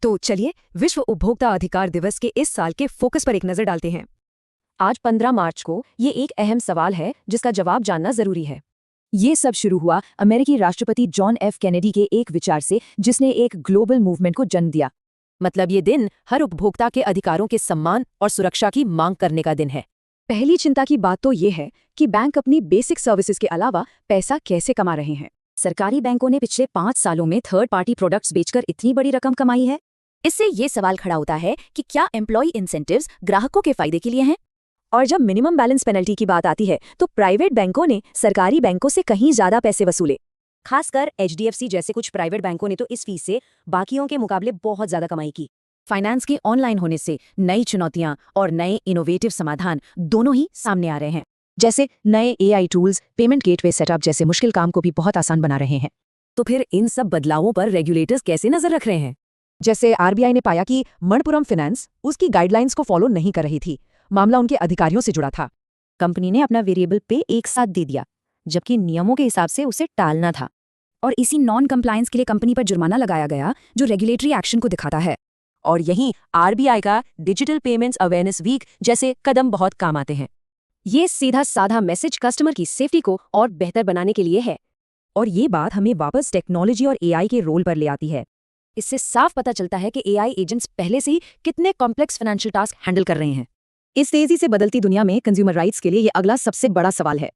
तो चलिए विश्व उपभोक्ता अधिकार दिवस के इस साल के फोकस पर एक नजर डालते हैं। आज 15 मार्च को ये एक अहम सवाल है जिसका जवाब जानना जरूरी है। ये सब शुरू हुआ अमेरिकी राष्ट्रपति जॉन एफ कैनेडी के एक विचार से जिसने एक ग्लोबल मूवमेंट को जन्म दिया। मतलब ये दिन हर उपभोक्ता के अधिकारों के सम्मान और सुरक्षा की मांग करने का दिन है। पहली चिंता की बात तो ये है कि बैंक अपनी बेसिक सर्विसेज के अलावा पैसा कैसे कमा रहे हैं। सरकारी बैंकों ने पिछले 5 सालों में थर्ड पार्टी प्रोडक्ट्स बेचकर इतनी बड़ी रकम कमाई है। इससे ये सवाल खड़ा होता है कि क्या एम्प्लॉय इंसेंटिव्स ग्राहकों के फायदे के लिए हैं? और जब मिनिमम बैलेंस पेनल्टी की बात आती है तो प्राइवेट बैंकों ने सरकारी बैंकों से कहीं ज्यादा पैसे वसूले। खासकर HDFC जैसे कुछ प्राइवेट बैंकों ने तो इस फीस से बाकियों के मुकाबले बहुत ज्यादा कमाई की। फाइनेंस के ऑनलाइन होने से नई चुनौतियां और नए इनोवेटिव समाधान दोनों ही सामने आ रहे हैं। जैसे नए AI tools payment gateway setup जैसे मुश्किल काम को भी बहुत आसान बना रहे हैं। तो फिर इन सब बदलावों पर रेगुलेटर्स कैसे नजर रख रहे हैं? जैसे RBI ने पाया कि मणपुरम फाइनेंस उसकी गाइडलाइंस को फॉलो नहीं कर रही थी। मामला उनके अधिकारियों से जुड़ा था। कंपनी ने अपना वेरिएबल पे एक साथ दे दिया, जबकि नियमों के हिसाब से उसे टालना था। और इसी नॉन कंप्लायंस के लिए कंपनी पर जुर्माना लगाया गया जो रेगुलेटरी एक्शन को दिखाता है। और यहीं RBI का डिजिटल पेमेंट्स अवेयरनेस वीक जैसे कदम बहुत काम आते हैं। ये सीधा साधा मैसेज कस्टमर की सेफ्टी को और बेहतर बनाने के लिए है। और ये बात हमें वापस टेक्नोलॉजी और AI के रोल पर ले आती है। इससे साफ पता चलता है कि AI एजेंट्स पहले से ही कितने कॉम्प्लेक्स फाइनेंशियल टास्क हैंडल कर रहे हैं। इस तेजी से बदलती दुनिया में कंज्यूमर राइट्स के लिए ये अगला सबसे बड़ा सवाल है।